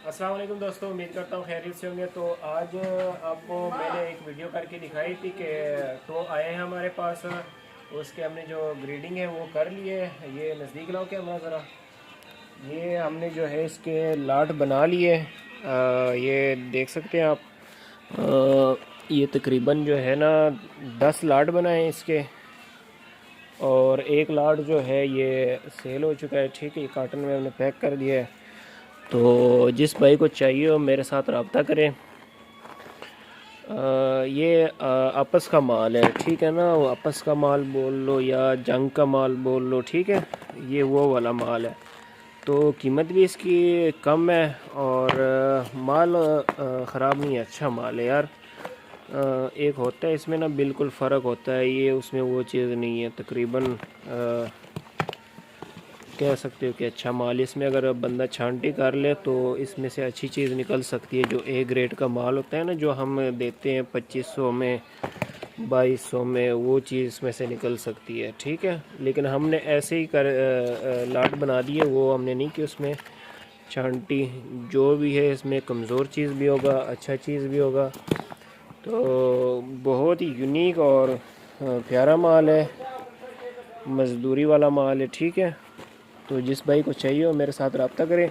अस्सलाम वालेकुम दोस्तों, उम्मीद करता हूँ खैरियत से होंगे। तो आज आपको मैंने एक वीडियो करके दिखाई थी कि तो आए हैं हमारे पास, उसके हमने जो ग्रेडिंग है वो कर लिए। ये नज़दीक लाओ क्या हमारा ज़रा। ये हमने जो है इसके लाट बना लिए। ये देख सकते हैं आप। ये तकरीबन जो है ना 10 लाट बनाए हैं इसके, और एक लाट जो है ये सेल हो चुका है। ठीक है, ये कार्टन में हमने पैक कर दिया है। तो जिस भाई को चाहिए हो मेरे साथ रब्ता करें। ये आपस का माल है, ठीक है ना। वो आपस का माल बोल लो या जंग का माल बोल लो, ठीक है। ये वो वाला माल है, तो कीमत भी इसकी कम है और माल ख़राब नहीं है, अच्छा माल है यार। एक होता है इसमें ना बिल्कुल फ़र्क होता है, ये उसमें वो चीज़ नहीं है। तकरीबन कह सकते हो कि अच्छा माल इसमें अगर बंदा छांटी कर ले तो इसमें से अच्छी चीज़ निकल सकती है। जो ए ग्रेड का माल होता है ना, जो हम देते हैं 2500 में 2200 में, वो चीज़ इसमें से निकल सकती है, ठीक है। लेकिन हमने ऐसे ही लाट बना दिए, वो हमने नहीं कि उसमें छांटी। जो भी है इसमें कमज़ोर चीज़ भी होगा, अच्छा चीज़ भी होगा। तो बहुत ही यूनिक और प्यारा माल है, मज़दूरी वाला माल है, ठीक है। तो जिस भाई को चाहिए हो मेरे साथ रब्ता करें।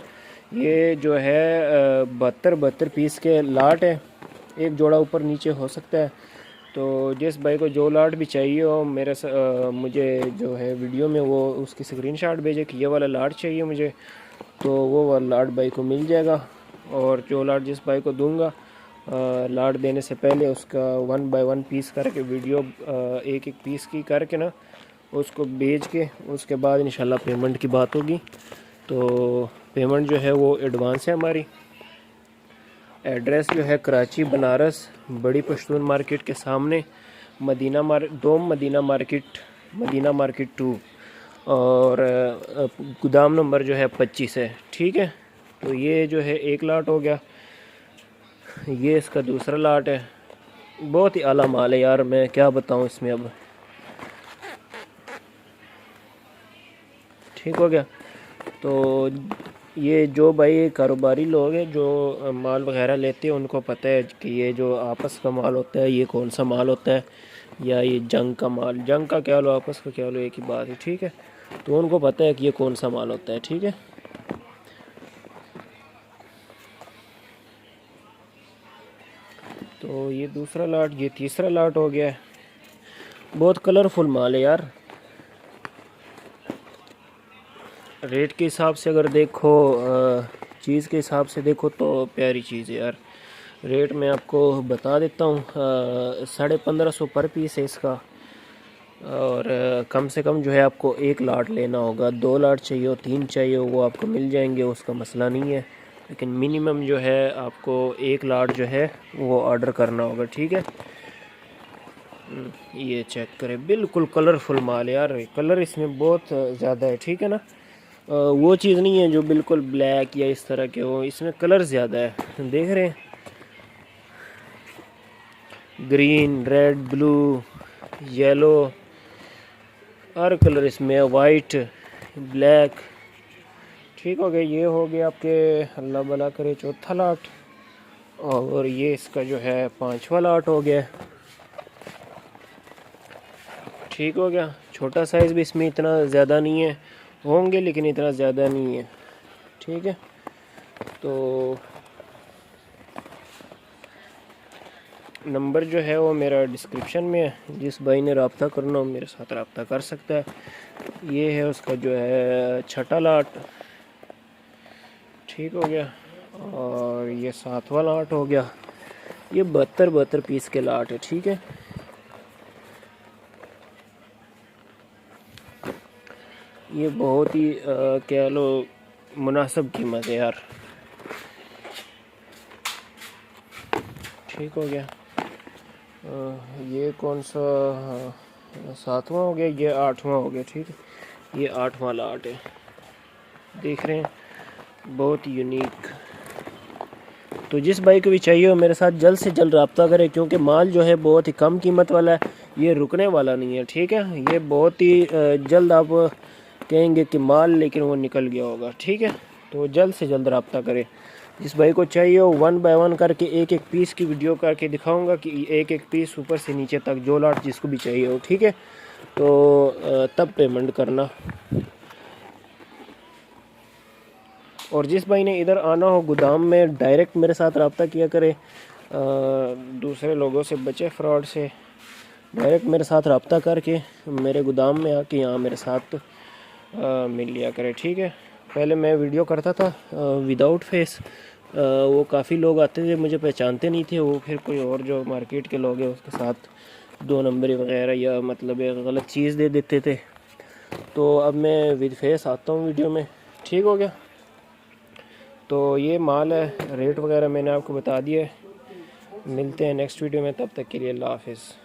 ये जो है 72 पीस के लाट है, एक जोड़ा ऊपर नीचे हो सकता है। तो जिस भाई को जो लाट भी चाहिए हो मुझे जो है वीडियो में वो उसकी स्क्रीनशॉट भेजे कि ये वाला लाट चाहिए मुझे, तो वो वाला लाट भाई को मिल जाएगा। और जो लाट जिस भाई को दूंगा, लाट देने से पहले उसका 1 बाय 1 पीस करके वीडियो एक एक पीस की करके ना उसको भेज के उसके बाद इंशाल्लाह पेमेंट की बात होगी। तो पेमेंट जो है वो एडवांस है हमारी। एड्रेस जो है कराची बनारस बड़ी पश्तून मार्केट के सामने, मदीना मार्केट 2, और गोदाम नंबर जो है 25 है, ठीक है। तो ये जो है एक लाट हो गया, ये इसका दूसरा लाट है। बहुत ही आला माल है यार, मैं क्या बताऊँ इसमें अब। ठीक हो गया। तो ये जो भाई कारोबारी लोग हैं जो माल वगैरह लेते हैं, उनको पता है कि ये जो आपस का माल होता है ये कौन सा माल होता है, या ये जंग का माल। जंग का क्या लो, आपस का क्या लो, एक ही बात है, ठीक है। तो उनको पता है कि ये कौन सा माल होता है, ठीक है। तो ये दूसरा लाट, ये तीसरा लाट हो गया है। बहुत कलरफुल माल है यार। रेट के हिसाब से अगर देखो, चीज़ के हिसाब से देखो तो प्यारी चीज़ है यार। रेट मैं आपको बता देता हूँ, 1550 पर पीस है इसका। और कम से कम जो है आपको एक लाट लेना होगा। 2 लाट चाहिए हो, 3 चाहिए हो, वो आपको मिल जाएंगे, उसका मसला नहीं है। लेकिन मिनिमम जो है आपको एक लाट जो है वो ऑर्डर करना होगा, ठीक है। ये चेक करें, बिल्कुल कलरफुल माल है यार। कलर इसमें बहुत ज़्यादा है, ठीक है ना। वो चीज़ नहीं है जो बिल्कुल ब्लैक या इस तरह के हो, इसमें कलर ज़्यादा है। देख रहे हैं, ग्रीन, रेड, ब्लू, येलो, हर कलर इसमें है, वाइट, ब्लैक। ठीक हो गया। ये हो गया आपके, अल्लाह भला करे, चौथा लाट। और ये इसका जो है 5वां लाट हो गया। ठीक हो गया। छोटा साइज़ भी इसमें इतना ज़्यादा नहीं है, होंगे लेकिन इतना ज़्यादा नहीं है, ठीक है। तो नंबर जो है वो मेरा डिस्क्रिप्शन में है, जिस भाई ने रब्ता करना हो मेरे साथ रब्ता कर सकता है। ये है उसका जो है छठा लाट, ठीक हो गया। और ये 7वां लाट हो गया। ये 72 पीस के लाट है, ठीक है। ये बहुत ही कह लो मुनासिब कीमत है यार। ठीक हो गया। ये कौन सा 7वां हो गया, ये 8वां हो गया, ठीक है। ये 8वां लाट है, देख रहे हैं, बहुत यूनिक। तो जिस भाई को भी चाहिए हो मेरे साथ जल्द से जल्द रब्ता करें, क्योंकि माल जो है बहुत ही कम कीमत वाला है, ये रुकने वाला नहीं है, ठीक है। ये बहुत ही जल्द आप कहेंगे कि माल, लेकिन वो निकल गया होगा, ठीक है। तो जल्द से जल्द रब्ता करें। जिस भाई को चाहिए हो 1 बाय 1 करके एक एक पीस की वीडियो करके दिखाऊंगा कि एक एक पीस ऊपर से नीचे तक जो लाट जिसको भी चाहिए हो, ठीक है। तो तब पेमेंट करना। और जिस भाई ने इधर आना हो गोदाम में, डायरेक्ट मेरे साथ रब्ता किया करे, दूसरे लोगों से बचे, फ्रॉड से। डायरेक्ट मेरे साथ रब्ता करके मेरे गोदाम में आके यहाँ मेरे साथ मिल लिया करे, ठीक है। पहले मैं वीडियो करता था विदाउट फेस, वो काफ़ी लोग आते थे, मुझे पहचानते नहीं थे, वो फिर कोई और जो मार्केट के लोग हैं उसके साथ 2 नंबरी वगैरह या मतलब एक गलत चीज़ दे देते थे। तो अब मैं विद फेस आता हूँ वीडियो में, ठीक हो गया। तो ये माल है, रेट वगैरह मैंने आपको बता दिया है। मिलते हैं नेक्स्ट वीडियो में, तब तक के लिए अल्लाह हाफिज़।